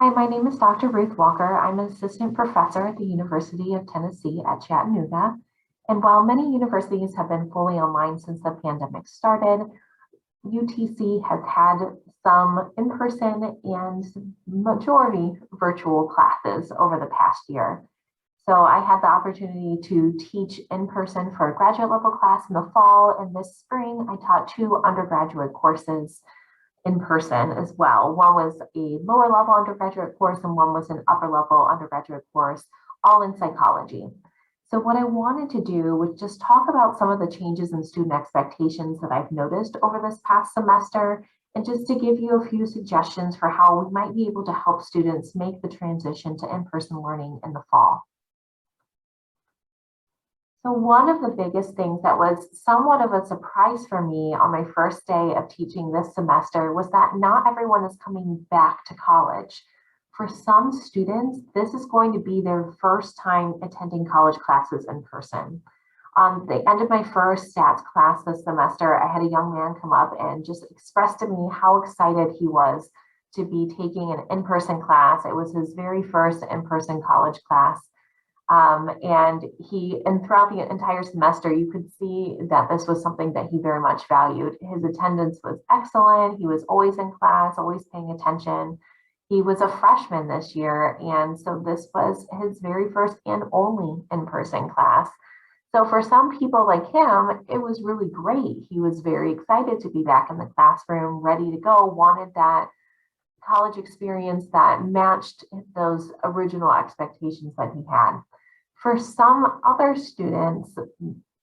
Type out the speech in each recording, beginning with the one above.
Hi, my name is Dr. Ruth Walker. I'm an assistant professor at the University of Tennessee at Chattanooga. And while many universities have been fully online since the pandemic started, UTC has had some in-person and majority virtual classes over the past year. So I had the opportunity to teach in person for a graduate level class in the fall, and this spring I taught two undergraduate courses in person as well. One was a lower level undergraduate course and one was an upper level undergraduate course, all in psychology. So what I wanted to do was just talk about some of the changes in student expectations that I've noticed over this past semester, and just to give you a few suggestions for how we might be able to help students make the transition to in-person learning in the fall. So one of the biggest things that was somewhat of a surprise for me on my first day of teaching this semester was that not everyone is coming back to college. For some students, this is going to be their first time attending college classes in person. The end of my first stats class this semester, I had a young man come up and just express to me how excited he was to be taking an in-person class. It was his very first in-person college class. And throughout the entire semester, you could see that this was something that he very much valued. His attendance was excellent. He was always in class, always paying attention. He was a freshman this year, and so this was his very first and only in-person class. So for some people like him, it was really great. He was very excited to be back in the classroom, ready to go, wanted that college experience that matched those original expectations that he had. For some other students,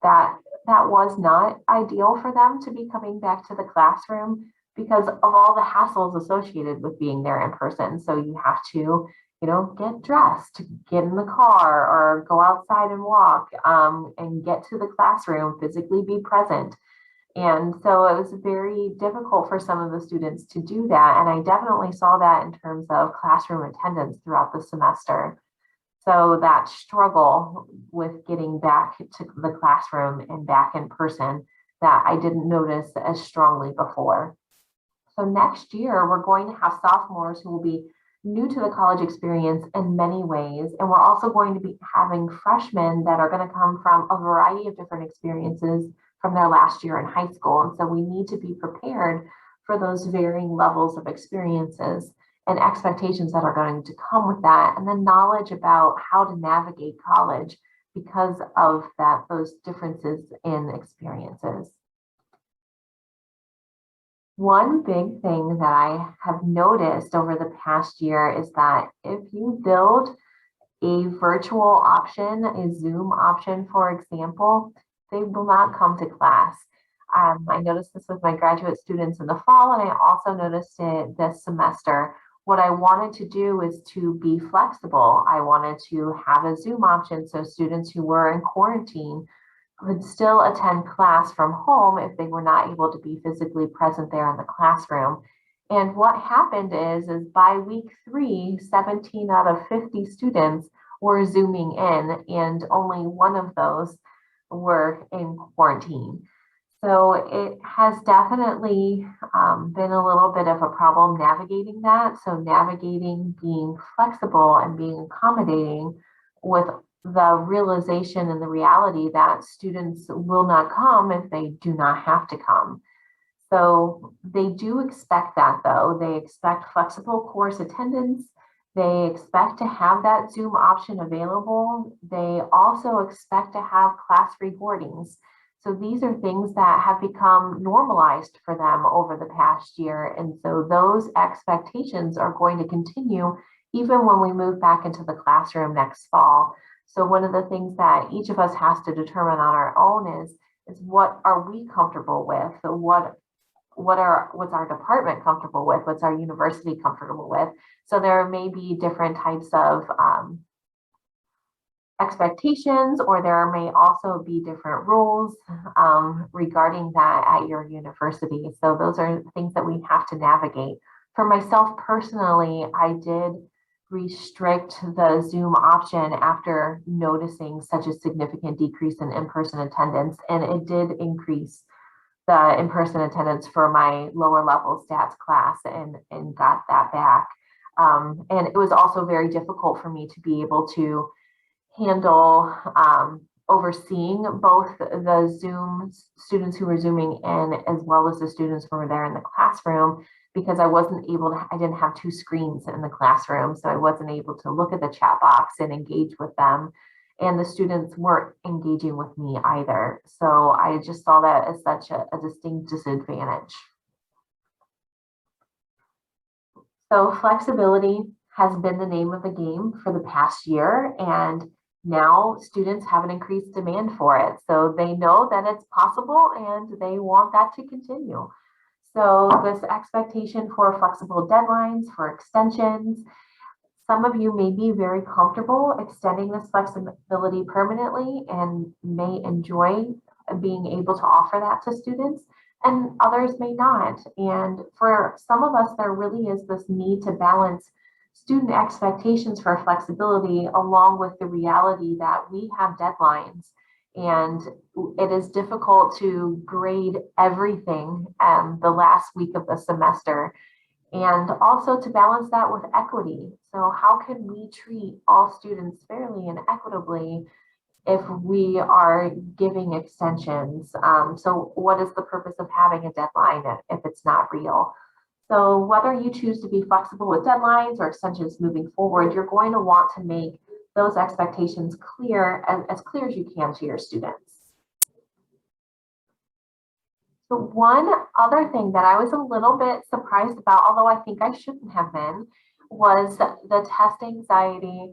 that was not ideal for them to be coming back to the classroom because of all the hassles associated with being there in person. So you have to, get dressed, get in the car, or go outside and walk, and get to the classroom, physically be present. And so it was very difficult for some of the students to do that. And I definitely saw that in terms of classroom attendance throughout the semester. So that struggle with getting back to the classroom and back in person that I didn't notice as strongly before. So next year, we're going to have sophomores who will be new to the college experience in many ways. And we're also going to be having freshmen that are going to come from a variety of different experiences from their last year in high school. And so we need to be prepared for those varying levels of experiences and expectations that are going to come with that, and then knowledge about how to navigate college because of those differences in experiences. One big thing that I have noticed over the past year is that if you build a virtual option, a Zoom option, for example, they will not come to class. I noticed this with my graduate students in the fall, and I also noticed it this semester. What I wanted to do is to be flexible. I wanted to have a Zoom option so students who were in quarantine could still attend class from home if they were not able to be physically present there in the classroom. And what happened is by week 3, 17 out of 50 students were Zooming in, and only one of those were in quarantine. So it has definitely been a little bit of a problem navigating that. So navigating being flexible and being accommodating with the realization and the reality that students will not come if they do not have to come. So they do expect that, though. They expect flexible course attendance. They expect to have that Zoom option available. They also expect to have class recordings. So these are things that have become normalized for them over the past year. And so those expectations are going to continue even when we move back into the classroom next fall. So one of the things that each of us has to determine on our own is what are we comfortable with? So what's our department comfortable with? What's our university comfortable with? So there may be different types of expectations, or there may also be different rules regarding that at your university. So those are things that we have to navigate. For myself personally, I did restrict the Zoom option after noticing such a significant decrease in in-person attendance, and it did increase the in-person attendance for my lower level stats class and got that back. And it was also very difficult for me to be able to handle overseeing both the Zoom students who were Zooming in as well as the students who were there in the classroom, because I didn't have two screens in the classroom. So I wasn't able to look at the chat box and engage with them. And the students weren't engaging with me either. So I just saw that as such a distinct disadvantage. So flexibility has been the name of the game for the past year, and now students have an increased demand for it. So they know that it's possible and they want that to continue. So this expectation for flexible deadlines, for extensions, some of you may be very comfortable extending this flexibility permanently and may enjoy being able to offer that to students, and others may not. And for some of us, there really is this need to balance student expectations for flexibility along with the reality that we have deadlines. And it is difficult to grade everything the last week of the semester, and also to balance that with equity. So how can we treat all students fairly and equitably if we are giving extensions? So what is the purpose of having a deadline if it's not real? So whether you choose to be flexible with deadlines or extensions moving forward, you're going to want to make those expectations clear, as clear as you can to your students. So one other thing that I was a little bit surprised about, although I think I shouldn't have been, was the test anxiety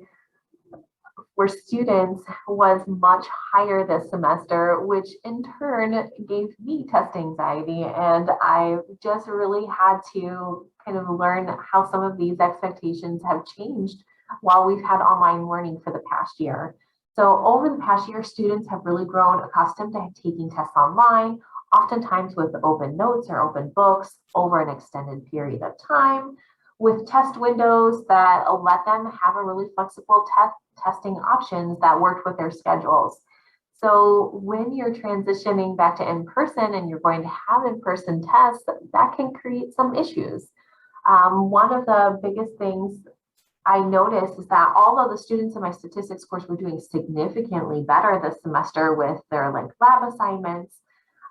for students was much higher this semester, which in turn gave me test anxiety. And I just really had to kind of learn how some of these expectations have changed while we've had online learning for the past year. So over the past year, students have really grown accustomed to taking tests online, oftentimes with open notes or open books over an extended period of time, with test windows that let them have a really flexible testing options that worked with their schedules. So when you're transitioning back to in-person and you're going to have in-person tests, that can create some issues. One of the biggest things I noticed is that although the students in my statistics course were doing significantly better this semester with their lab assignments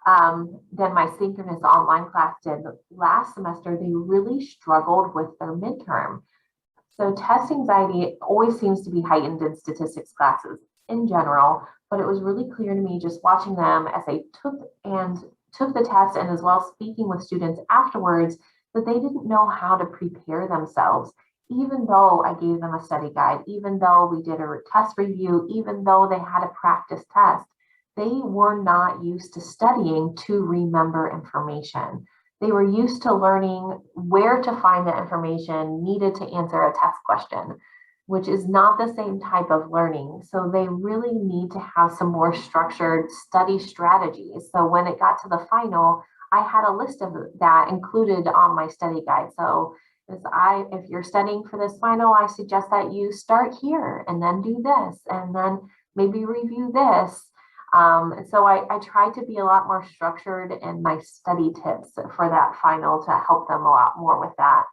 than my synchronous online class did last semester, they really struggled with their midterm. So test anxiety always seems to be heightened in statistics classes in general, but it was really clear to me just watching them as they took the test and as well speaking with students afterwards that they didn't know how to prepare themselves, even though I gave them a study guide, even though we did a test review, even though they had a practice test. They were not used to studying to remember information. They were used to learning where to find the information needed to answer a test question, which is not the same type of learning. So they really need to have some more structured study strategies. So when it got to the final, I had a list of that included on my study guide. So if you're studying for this final, I suggest that you start here and then do this and then maybe review this. So I tried to be a lot more structured in my study tips for that final to help them a lot more with that.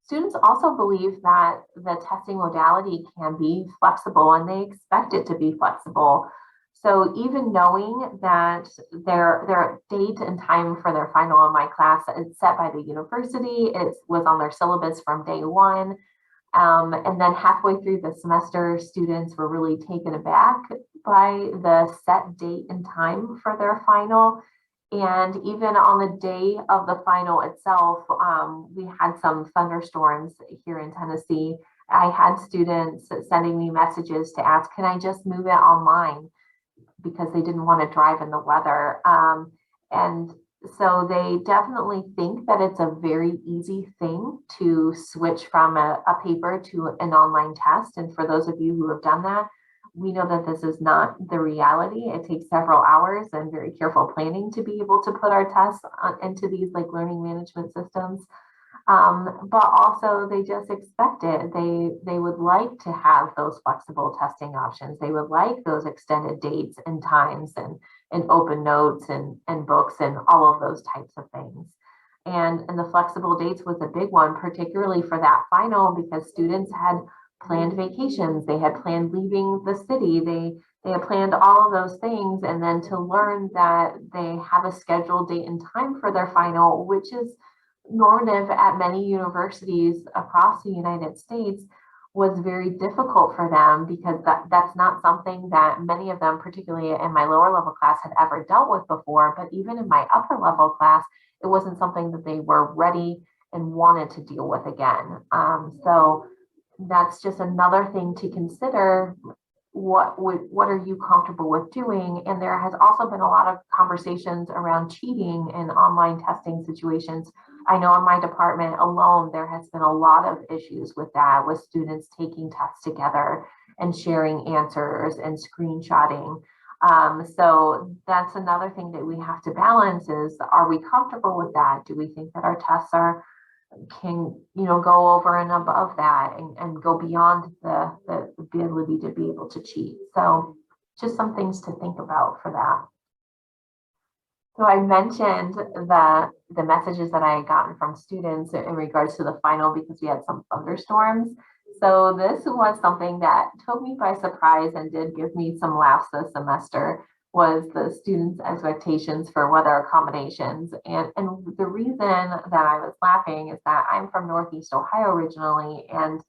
Students also believe that the testing modality can be flexible and they expect it to be flexible. So even knowing that their date and time for their final in my class is set by the university, it was on their syllabus from day one. And then halfway through the semester, students were really taken aback by the set date and time for their final. And even on the day of the final itself, we had some thunderstorms here in Tennessee. I had students sending me messages to ask, can I just move it online? Because they didn't want to drive in the weather. And so they definitely think that it's a very easy thing to switch from a paper to an online test. And for those of you who have done that, we know that this is not the reality. It takes several hours and very careful planning to be able to put our tests into these learning management systems. But also they just expect it. They would like to have those flexible testing options. They would like those extended dates and times and open notes and books and all of those types of things. And the flexible dates was a big one, particularly for that final, because students had planned vacations, they had planned leaving the city, they had planned all of those things, and then to learn that they have a scheduled date and time for their final, which is normative at many universities across the United States, was very difficult for them because that's not something that many of them, particularly in my lower level class, had ever dealt with before. But even in my upper level class, it wasn't something that they were ready and wanted to deal with again. So that's just another thing to consider. What are you comfortable with doing? And there has also been a lot of conversations around cheating in online testing situations. I know in my department alone, there has been a lot of issues with that, with students taking tests together and sharing answers and screenshotting. So that's another thing that we have to balance is, are we comfortable with that? Do we think that our tests can go over and above that and go beyond the ability to be able to cheat? So just some things to think about for that. So I mentioned the messages that I had gotten from students in regards to the final because we had some thunderstorms. So this was something that took me by surprise and did give me some laughs this semester, was the students' expectations for weather accommodations. And the reason that I was laughing is that I'm from Northeast Ohio originally, and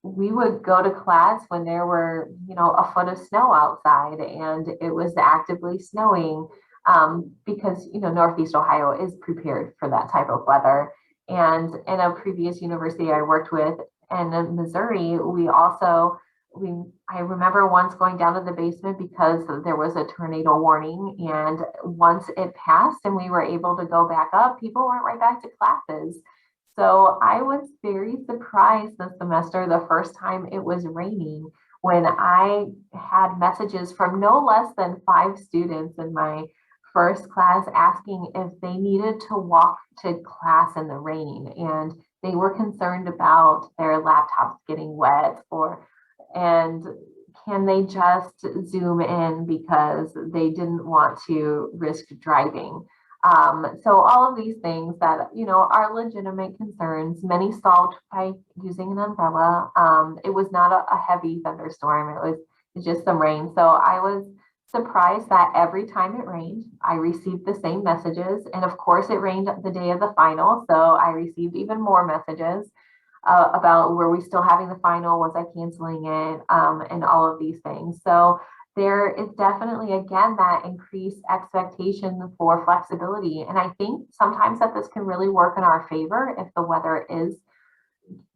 we would go to class when there were, a foot of snow outside and it was actively snowing, because, Northeast Ohio is prepared for that type of weather. And in a previous university I worked with in Missouri, I remember once going down to the basement because there was a tornado warning. And once it passed and we were able to go back up, people went right back to classes. So I was very surprised this semester, the first time it was raining, when I had messages from no less than 5 students in my first class asking if they needed to walk to class in the rain, and they were concerned about their laptops getting wet, and can they just Zoom in because they didn't want to risk driving. So all of these things that, are legitimate concerns, many solved by using an umbrella. It was not a heavy thunderstorm. It was just some rain. So I was surprised that every time it rained, I received the same messages. And of course, it rained the day of the final. So I received even more messages about, were we still having the final? Was I canceling it? And all of these things. So there is definitely, again, that increased expectation for flexibility. And I think sometimes that this can really work in our favor if the weather is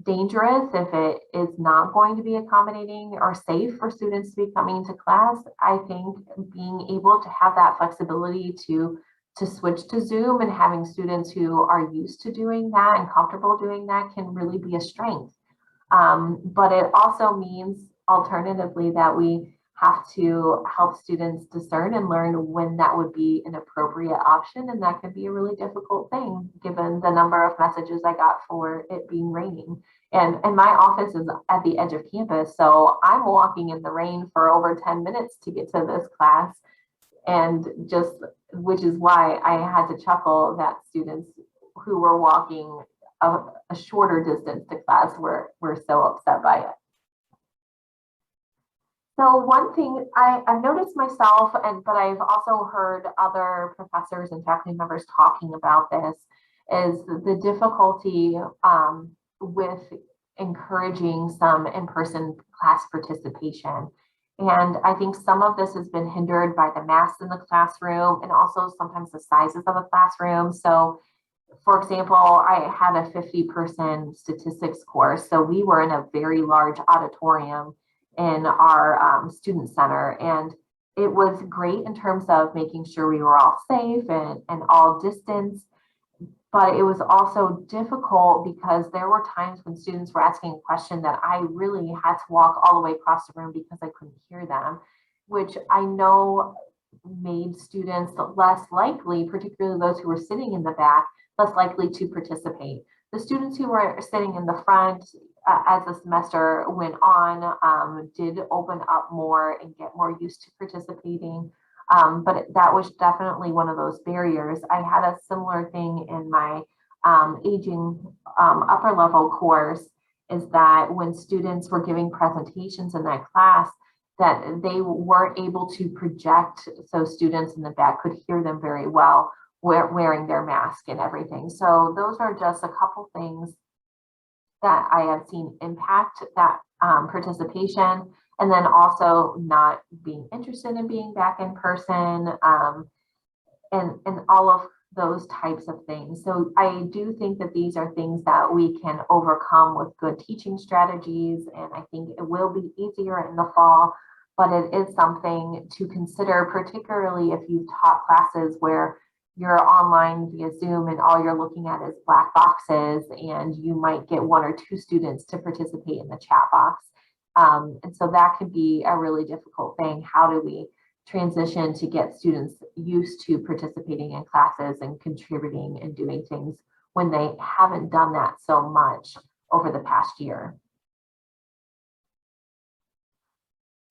dangerous, if it is not going to be accommodating or safe for students to be coming to class. I think being able to have that flexibility to switch to Zoom and having students who are used to doing that and comfortable doing that can really be a strength. But it also means alternatively that we have to help students discern and learn when that would be an appropriate option. And that could be a really difficult thing given the number of messages I got for it being raining. And my office is at the edge of campus. So I'm walking in the rain for over 10 minutes to get to this class. And which is why I had to chuckle that students who were walking a shorter distance to class were so upset by it. So one thing I've noticed myself, but I've also heard other professors and faculty members talking about this, is the difficulty with encouraging some in-person class participation. And I think some of this has been hindered by the masks in the classroom and also sometimes the sizes of a classroom. So for example, I had a 50-person statistics course. So we were in a very large auditorium in our student center. And it was great in terms of making sure we were all safe and all distanced. But it was also difficult because there were times when students were asking a question that I really had to walk all the way across the room because I couldn't hear them, which I know made students less likely, particularly those who were sitting in the back, less likely to participate. The students who were sitting in the front as the semester went on did open up more and get more used to participating. But that was definitely one of those barriers. I had a similar thing in my aging upper level course is that when students were giving presentations in that class, that they weren't able to project so students in the back could hear them very well wearing their mask and everything. So those are just a couple things that I have seen impact that participation, and then also not being interested in being back in person, and all of those types of things. So I do think that these are things that we can overcome with good teaching strategies, and I think it will be easier in the fall, but it is something to consider, particularly if you've taught classes where you're online via Zoom and all you're looking at is black boxes, and you might get one or two students to participate in the chat box. And so that could be a really difficult thing. How do we transition to get students used to participating in classes and contributing and doing things when they haven't done that so much over the past year?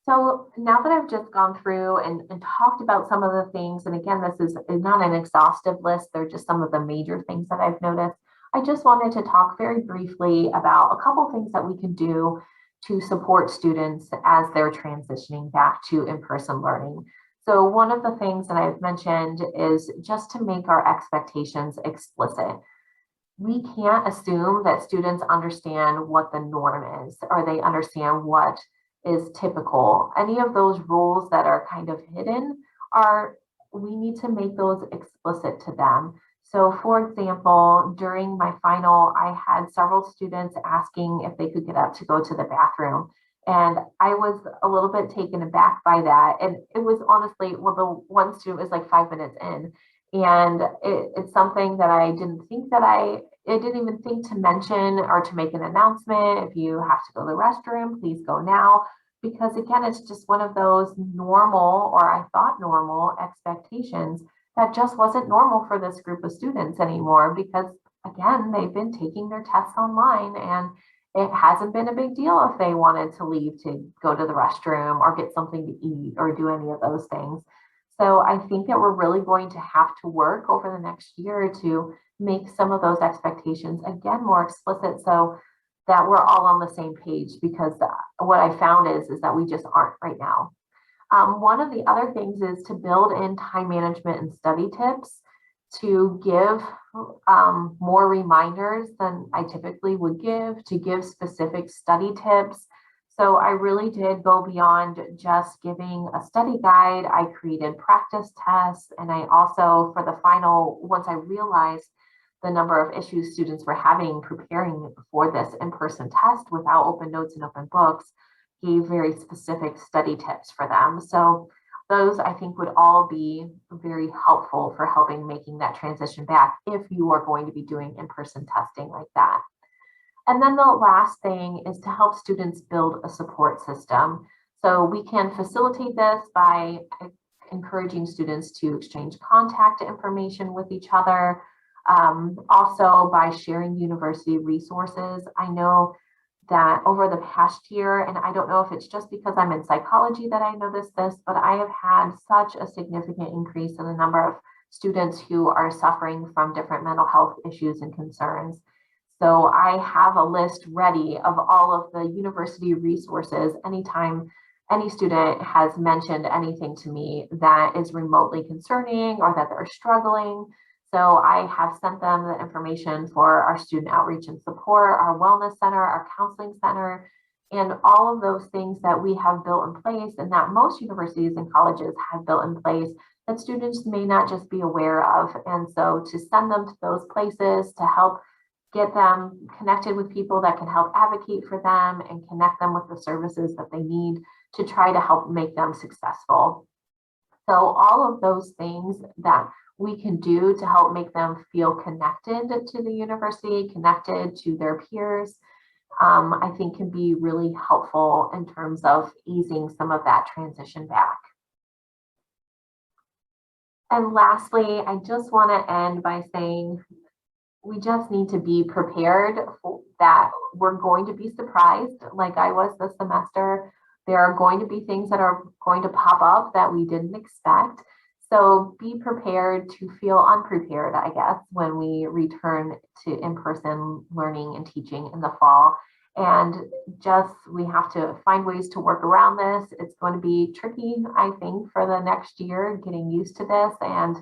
So now that I've just gone through and talked about some of the things, and again, this is not an exhaustive list, they're just some of the major things that I've noticed. I just wanted to talk very briefly about a couple things that we can do to support students as they're transitioning back to in-person learning. So one of the things that I've mentioned is just to make our expectations explicit. We can't assume that students understand what the norm is, or they understand what is typical. Any of those rules that are kind of hidden we need to make those explicit to them. So for example, during my final, I had several students asking if they could get up to go to the bathroom. And I was a little bit taken aback by that. And it was honestly, well, the one student was like 5 minutes in. And it's something that I didn't think that I didn't even think to mention or to make an announcement. If you have to go to the restroom, please go now. Because again, it's just one of those normal, or I thought normal, expectations that just wasn't normal for this group of students anymore, because again, they've been taking their tests online, and it hasn't been a big deal if they wanted to leave to go to the restroom or get something to eat or do any of those things. So I think that we're really going to have to work over the next year to make some of those expectations again more explicit, so that we're all on the same page, because what I found is that we just aren't right now. One of the other things is to build in time management and study tips to give more reminders than I typically would to give specific study tips. So I really did go beyond just giving a study guide. I created practice tests, and I also, for the final, once I realized the number of issues students were having preparing for this in-person test without open notes and open books, gave very specific study tips for them. So those, I think, would all be very helpful for helping making that transition back if you are going to be doing in-person testing like that. And then the last thing is to help students build a support system. So we can facilitate this by encouraging students to exchange contact information with each other, also by sharing university resources. I know that over the past year, and I don't know if it's just because I'm in psychology that I noticed this, but I have had such a significant increase in the number of students who are suffering from different mental health issues and concerns. So I have a list ready of all of the university resources anytime any student has mentioned anything to me that is remotely concerning or that they're struggling. So I have sent them the information for our student outreach and support, our wellness center, our counseling center, and all of those things that we have built in place, and that most universities and colleges have built in place that students may not just be aware of. And so to send them to those places to help get them connected with people that can help advocate for them and connect them with the services that they need to try to help make them successful. So all of those things that we can do to help make them feel connected to the university, connected to their peers, I think can be really helpful in terms of easing some of that transition back. And lastly, I just want to end by saying we just need to be prepared that we're going to be surprised, like I was this semester. There are going to be things that are going to pop up that we didn't expect. So So be prepared to feel unprepared, I guess, when we return to in-person learning and teaching in the fall. And just we have to find ways to work around this. It's going to be tricky, I think, for the next year, getting used to this. And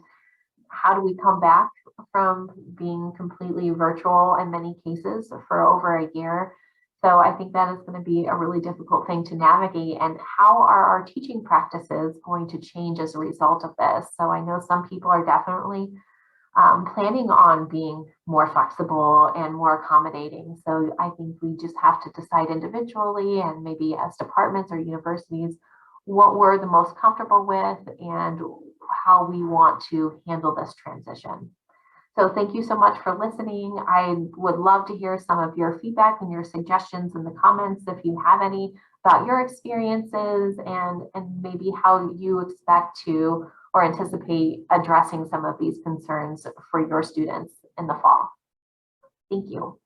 how do we come back from being completely virtual in many cases for over a year? So I think that is going to be a really difficult thing to navigate. And how are our teaching practices going to change as a result of this? So I know some people are definitely planning on being more flexible and more accommodating. So I think we just have to decide individually and maybe as departments or universities what we're the most comfortable with and how we want to handle this transition. So thank you so much for listening. I would love to hear some of your feedback and your suggestions in the comments if you have any about your experiences and maybe how you expect to or anticipate addressing some of these concerns for your students in the fall. Thank you.